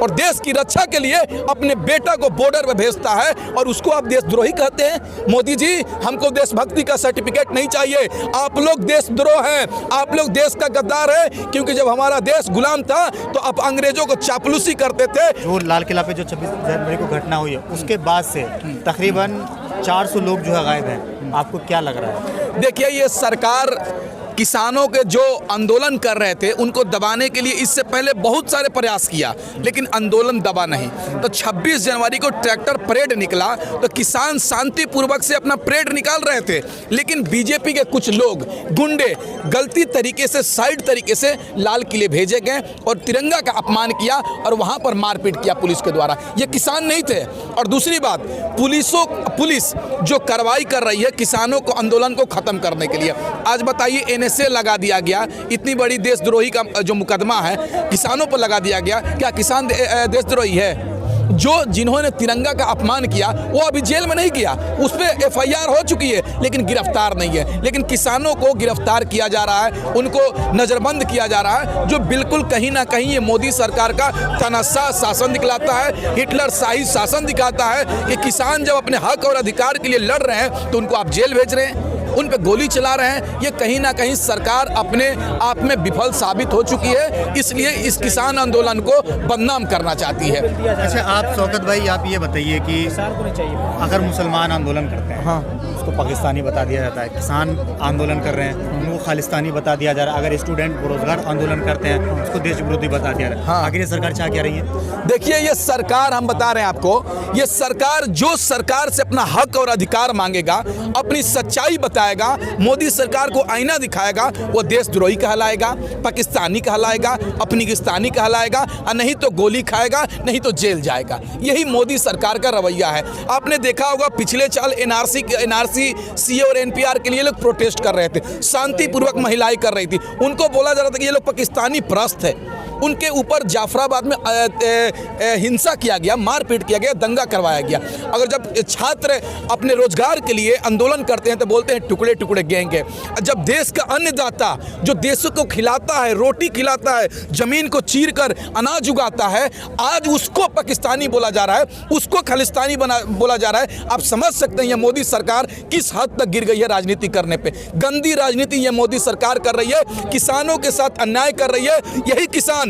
और देश की रक्षा के लिए अपने बेटा को बॉर्डर पे भेजता है और उसको आप देशद्रोही कहते हैं। मोदी जी, हमको देशभक्ति का सर्टिफिकेट नहीं चाहिए। आप लोग देशद्रोह हैं, आप लोग देश का गद्दार है, क्योंकि जब हमारा देश गुलाम था तो आप अंग्रेजों को चापलूसी करते थे। जो लाल किला पे जो 26 जनवरी को घटना हुई है उसके बाद से तकरीबन 400 लोग जो है गायब हैं। आपको क्या लग रहा है? देखिए, ये सरकार किसानों के जो आंदोलन कर रहे थे उनको दबाने के लिए इससे पहले बहुत सारे प्रयास किया, लेकिन आंदोलन दबा नहीं। तो 26 जनवरी को ट्रैक्टर परेड निकला तो किसान शांतिपूर्वक से अपना परेड निकाल रहे थे, लेकिन बीजेपी के कुछ लोग गुंडे गलती तरीके से, साइड तरीके से लाल किले भेजे गए और तिरंगा का अपमान किया और वहाँ पर मारपीट किया पुलिस के द्वारा। ये किसान नहीं थे। और दूसरी बात, पुलिस जो कार्रवाई कर रही है किसानों को, आंदोलन को ख़त्म करने के लिए, आज बताइए NSA लगा दिया गया। इतनी बड़ी देशद्रोही का जो मुकदमा है किसानों पर लगा दिया गया। क्या किसान देशद्रोही है? जो जिन्होंने तिरंगा का अपमान किया वो अभी जेल में नहीं गया, उस पर FIR हो चुकी है, लेकिन गिरफ्तार नहीं है। लेकिन किसानों को गिरफ्तार किया जा रहा है, उनको नज़रबंद किया जा रहा है, जो बिल्कुल कहीं ना कहीं ये मोदी सरकार का तानाशाह शासन दिखलाता है, हिटलर शाही शासन दिखाता है कि किसान जब अपने हक और अधिकार के लिए लड़ रहे हैं तो उनको आप जेल भेज रहे हैं, उन पे गोली चला रहे हैं। ये कहीं ना कहीं सरकार अपने आप में विफल साबित हो चुकी है, इसलिए इस किसान आंदोलन को बदनाम करना चाहती है। अच्छा, आप शौकत भाई, आप ये बताइए कि अगर मुसलमान आंदोलन करते हैं, हाँ, उसको पाकिस्तानी बता दिया जाता है, किसान आंदोलन कर रहे हैं उनको खालिस्तानी बता दिया जा रहा है, अगर स्टूडेंट बेरोजगार आंदोलन करते हैं उसको देश विरोधी बता दिया जा रहा है। हाँ। आखिर ये सरकार चाह क्या रही है? देखिए, ये सरकार, हम बता रहे हैं आपको, ये सरकार जो सरकार से अपना हक और अधिकार मांगेगा, अपनी सच्चाई बताएगा, मोदी सरकार को आईना दिखाएगा, वो देशद्रोही कहलाएगा, पाकिस्तानी कहलाएगा, अफगानिस्तानी कहलाएगा, और नहीं तो गोली खाएगा, नहीं तो जेल जाएगा। यही मोदी सरकार का रवैया है। आपने देखा होगा पिछले साल NRC CA और NPR के लिए लोग प्रोटेस्ट कर रहे थे, शांतिपूर्वक महिलाएं कर रही थी, उनको बोला जा रहा था कि ये लोग पाकिस्तानी प्रस्त है। उनके ऊपर जाफराबाद में हिंसा किया गया, मारपीट किया गया, दंगा करवाया गया। अगर जब छात्र अपने रोजगार के लिए आंदोलन करते हैं तो बोलते हैं टुकड़े टुकड़े गैंग है। जब देश का अन्नदाता जो देश को खिलाता है, रोटी खिलाता है, जमीन को चीर कर अनाज उगाता है, आज उसको पाकिस्तानी बोला जा रहा है, उसको खालिस्तानी बोला जा रहा है। आप समझ सकते हैं ये मोदी सरकार किस हद तक गिर गई है राजनीति करने पे। गंदी राजनीति ये मोदी सरकार कर रही है, किसानों के साथ अन्याय कर रही है। यही किसान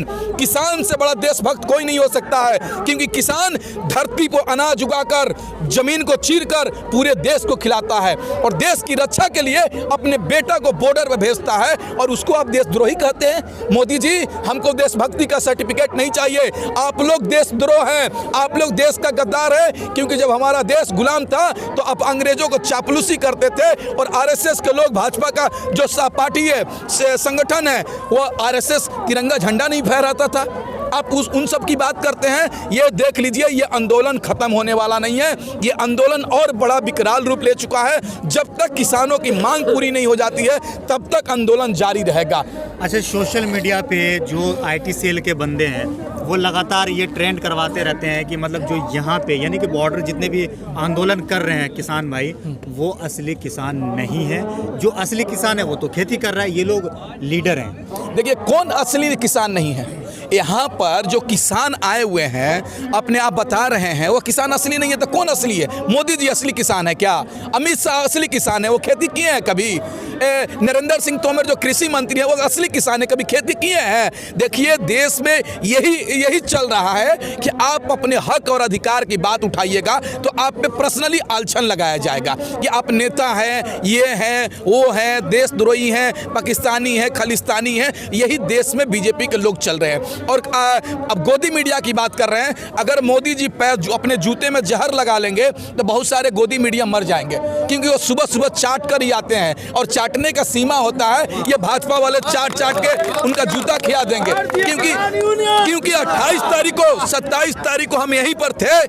से बड़ा देशभक्त कोई नहीं हो सकता है, क्योंकि किसान धरती को अनाज उगाकर, जमीन को चीरकर पूरे देश को खिलाता है और देश की रक्षा के लिए अपने बेटा को बॉर्डर पे भेजता है और उसको आप देशद्रोही कहते हैं। मोदी जी, हमको देशभक्ति का सर्टिफिकेट नहीं चाहिए। आप लोग देशद्रोह हैं, आप लोग देश का गद्दार है, क्योंकि जब हमारा देश गुलाम था तो आप अंग्रेजों को चापलूसी करते थे और RSS के लोग, भाजपा का जो पार्टी है, संगठन है, वो RSS तिरंगा झंडा नहीं फहराता था। आप उन सब की बात करते हैं। ये देख लीजिए, ये आंदोलन खत्म होने वाला नहीं है, ये आंदोलन और बड़ा विकराल रूप ले चुका है। जब तक किसानों की मांग पूरी नहीं हो जाती है तब तक आंदोलन जारी रहेगा। अच्छा, सोशल मीडिया पे जो IT सेल के बंदे हैं वो लगातार ये ट्रेंड करवाते रहते हैं कि मतलब जो यहाँ पे यानी कि बॉर्डर जितने भी आंदोलन कर रहे हैं किसान भाई, वो असली किसान नहीं है। जो असली किसान है वो तो खेती कर रहा है, ये लोग लीडर हैं। देखिए, कौन असली किसान नहीं है? यहाँ पर जो किसान आए हुए हैं, अपने आप बता रहे हैं वो किसान असली नहीं है, तो कौन असली है? मोदी जी असली किसान है क्या? अमित शाह असली किसान है? वो खेती किए हैं कभी? नरेंद्र सिंह तोमर जो कृषि मंत्री है वो असली किसान है, कभी खेती किए हैं? देखिए, देश में यही चल रहा है कि आप अपने हक और अधिकार की बात उठाइएगा तो आप पे पर्सनली आलछन लगाया जाएगा कि आप नेता हैं, ये हैं, वो हैं, देशद्रोही हैं, पाकिस्तानी हैं, खालिस्तानी हैं। यही देश में बीजेपी के लोग चल रहे हैं। और अब गोदी मीडिया की बात कर रहे हैं। अगर मोदी जी अपने जूते में जहर लगा लेंगे तो बहुत सारे गोदी मीडिया मर जाएंगे, क्योंकि वो सुबह सुबह चाट कर ही आते हैं और चाटने का सीमा होता है। ये भाजपा वाले चाट के उनका जूता खिया देंगे, क्योंकि 28 तारीख को 27 तारीख को हम यहीं पर थे।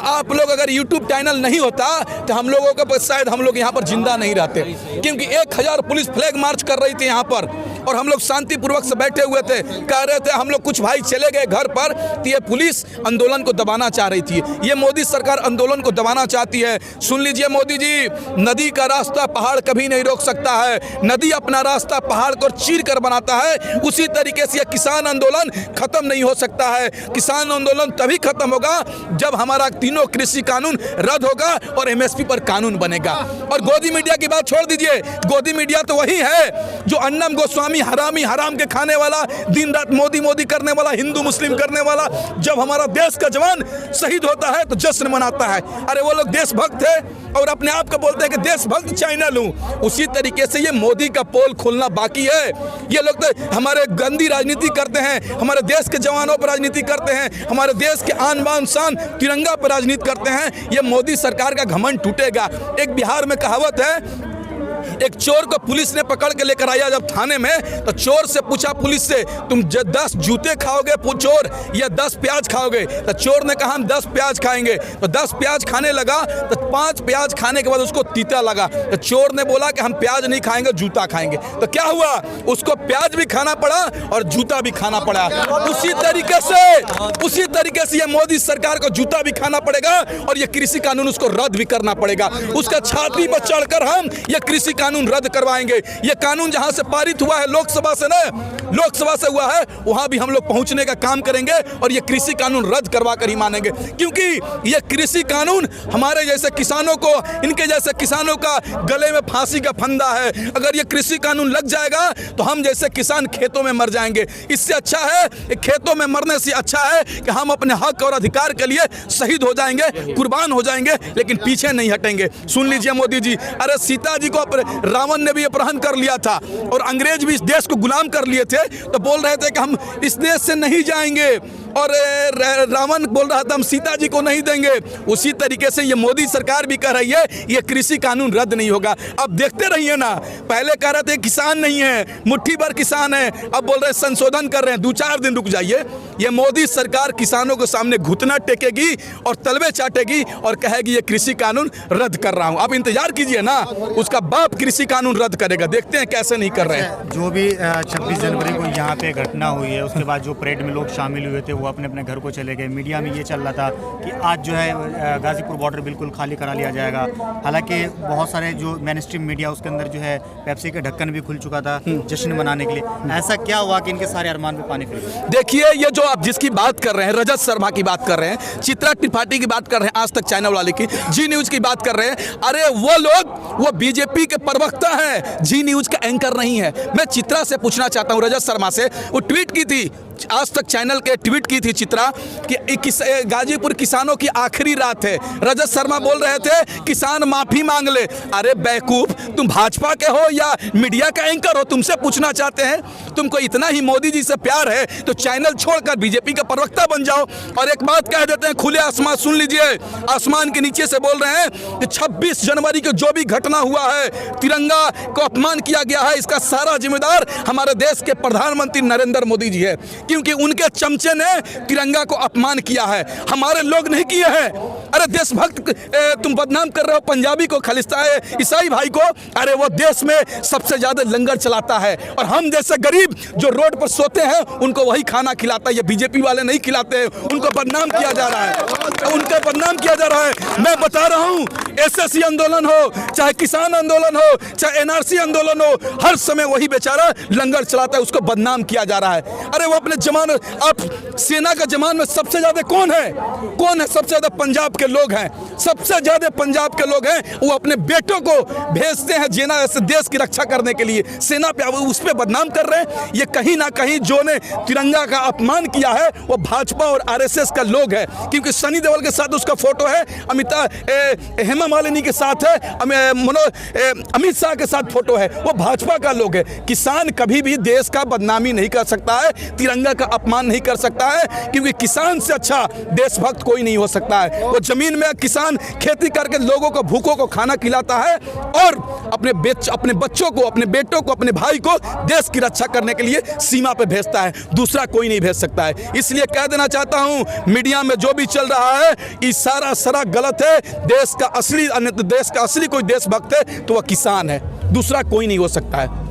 आप लोग अगर YouTube चैनल नहीं होता तो हम लोगों का शायद हम लोग यहाँ पर जिंदा नहीं रहते, क्योंकि 1000 पुलिस फ्लैग मार्च कर रही थी यहाँ पर और हम लोग शांतिपूर्वक से बैठे हुए थे, कह रहे थे हम लोग कुछ भाई चले गए घर पर तो ये पुलिस आंदोलन को दबाना चाह रही थी। ये मोदी सरकार आंदोलन को दबाना चाहती है। सुन लीजिए मोदी जी, नदी का रास्ता पहाड़ कभी नहीं रोक सकता है, नदी अपना रास्ता पहाड़ को चीर कर बनाता है। उसी तरीके से यह किसान आंदोलन खत्म नहीं हो सकता है। किसान आंदोलन तभी खत्म होगा जब हमारा तीनों कृषि कानून रद्द होगा और MSP पर कानून बनेगा। और गोदी मीडिया की बात छोड़ दीजिए, गोदी मीडिया तो वही है जो अन्नम गोस्वामी हरामी हराम के खाने वाला, दिन रात मोदी मोदी करने वाला, हिंदू मुस्लिम करने वाला, जब हमारा देश का जवान शहीद होता है तो जश्न मनाता है। अरे वो लोग देशभक्त थे और अपने आप को बोलते हैं कि देशभक्त चैनल हूं। उसी तरीके से ये मोदी का पोल खोलना बाकी है। ये लोग तो हमारे गंदी राजनीति करते हैं, हमारे देश के जवानों पर राजनीति करते हैं, हमारे देश के आन बान शान तिरंगा पर राजनीति करते हैं। ये मोदी सरकार का घमंड टूटेगा। एक बिहार में कहावत है, एक चोर को पुलिस ने पकड़ के लेकर आया जब थाने में, तो चोर से पूछा पुलिस से, तुम 10 जूते खाओगे चोर या 10 प्याज खाओगे? तो चोर ने कहा हम 10 प्याज खाएंगे। तो 10 प्याज खाने लगा तो 5 प्याज खाने के बाद उसको तीता लगा। तो चोर ने बोला कि हम प्याज नहीं खाएंगे, जूता खाएंगे। तो क्या हुआ, उसको प्याज भी खाना पड़ा और जूता भी खाना पड़ा। उसी तरीके से ये मोदी सरकार को जूता भी खाना पड़ेगा और ये कृषि कानून उसको रद्द भी करना पड़ेगा। उसका छाती पर चढ़कर हम ये कृषि कानून रद्द करवाएंगे। ये कानून जहां से पारित हुआ है लोकसभा से हुआ है, वहां भी हम लोग पहुंचने का काम करेंगे और ये कृषि कानून रद्द करवा कर ही मानेंगे, क्योंकि ये कृषि कानून हमारे जैसे किसानों को, इनके जैसे किसानों का गले में फांसी का फंदा है। अगर ये कृषि कानून लग जाएगा तो हम जैसे किसान खेतों में मर जाएंगे। इससे अच्छा है, खेतों में मरने से अच्छा है कि हम अपने हक और अधिकार के लिए शहीद हो जाएंगे, कुर्बान हो जाएंगे, लेकिन पीछे नहीं हटेंगे। सुन लीजिए मोदी जी, अरे सीता जी को रावण ने भी अपहरण कर लिया था और अंग्रेज भी इस देश को गुलाम कर लिए थे, तो बोल रहे थे कि हम इस देश से नहीं जाएंगे और रावण बोल रहा था हम सीता जी को नहीं देंगे। उसी तरीके से ये मोदी सरकार भी कह रही है ये कृषि कानून रद्द नहीं होगा। अब देखते रहिए ना, पहले कह रहे थे किसान नहीं है, मुट्ठी भर किसान है, अब बोल रहे संशोधन कर रहे हैं। 2-4 दिन रुक जाइए, ये मोदी सरकार किसानों के सामने घुटना टेकेगी और तलवे चाटेगी और कहेगी ये कृषि कानून रद्द कर रहा हूं। आप इंतजार कीजिए ना, उसका बाप कृषि कानून रद्द करेगा, देखते हैं कैसे नहीं कर रहे हैं। जो भी 26 जनवरी को यहाँ पे घटना हुई है, उसके बाद जो परेड में लोग शामिल हुए थे वो अपने अपने घर को चले गए। मीडिया में ये चल रहा था कि आज जो है गाजीपुर बॉर्डर बिल्कुल खाली करा लिया जाएगा। हालांकि बहुत सारे जो मेन स्ट्रीम मीडिया उसके अंदर जो है पेप्सी का ढक्कन भी खुल चुका था जश्न मनाने के लिए। ऐसा क्या हुआ कि इनके सारे अरमान में पानी फिर गया? देखिए, ये जो आप जिसकी बात कर रहे हैं, रजत शर्मा की बात कर रहे हैं, चित्रा त्रिपाठी की बात कर रहे हैं, आज तक चैनल वाले की, जी न्यूज की बात कर रहे हैं, अरे वो लोग वो बीजेपी के प्रवक्ता हैं, जी न्यूज का एंकर नहीं है। मैं चित्रा से पूछना चाहता हूं, रजत शर्मा से, वो ट्वीट की थी, आज तक चैनल के ट्वीट की थी चित्रा कि गाजीपुर किसानों की आखिरी रात है। रजत शर्मा बोल रहे थे किसान माफी मांग ले। अरे बेवकूफ, तुम भाजपा के हो या मीडिया का एंकर हो? तुमसे पूछना चाहते हैं, तुमको इतना ही मोदी जी से प्यार है तो चैनल छोड़कर बीजेपी का प्रवक्ता बन जाओ। और एक बात कह देते हैं खुले आसमान, सुन लीजिए, आसमान के नीचे से बोल रहे हैं कि 26 जनवरी को जो भी घटना हुआ है, तिरंगा को अपमान किया गया है, इसका सारा जिम्मेदार हमारे देश के प्रधानमंत्री नरेंद्र मोदी जी है, क्योंकि उनके चमचे ने तिरंगा को अपमान किया है, हमारे लोग नहीं किए हैं। अरे देशभक्त तुम बदनाम कर रहे हो पंजाबी को, खालिस्तान ईसाई भाई को। अरे वो देश में सबसे ज्यादा लंगर चलाता है और हम जैसे गरीब जो रोड पर सोते हैं उनको वही खाना खिलाता है। ये बीजेपी वाले नहीं खिलाते हैं, उनको बदनाम किया जा रहा है, उनका बदनाम किया जा रहा है। मैं बता रहा हूँ, SSC आंदोलन हो, चाहे किसान आंदोलन हो, चाहे NRC आंदोलन हो, हर समय वही बेचारा लंगर चलाता है, उसको बदनाम किया जा रहा है। अरे वो अपने जमान, आप सेना का जमान में सबसे ज्यादा कौन है? सबसे ज्यादा पंजाब के लोग हैं, सबसे ज्यादा पंजाब के लोग हैं। वो अपने बेटों को भेजते हैं जेना ऐसे देश की रक्षा करने के लिए, सेना पे उस पे बदनाम कर रहे हैं। ये कहीं ना कहीं जो ने तिरंगा का अपमान किया है वो भाजपा और RSS का लोग है, क्योंकि सनी देओल के साथ उसका फोटो है, स्मिता हेमा मालिनी के साथ है, अमित शाह के साथ फोटो है, वो भाजपा का लोग है। किसान कभी भी देश का बदनामी नहीं कर सकता है, तिरंगा का अपमान नहीं कर सकता है, क्योंकि किसान से अच्छा देशभक्त कोई नहीं हो सकता है। वो जमीन में किसान खेती करके लोगों को, भूखों को खाना खिलाता है और अपने बच्चों को, अपने बेटों को, अपने भाई को देश की रक्षा करने के लिए सीमा पे भेजता है। दूसरा कोई नहीं भेज सकता है। इसलिए कह देना चाहता हूं, मीडिया में जो भी चल रहा है ये सारा गलत है। देश का असली कोई देशभक्त है तो वह किसान है, दूसरा कोई नहीं हो सकता है।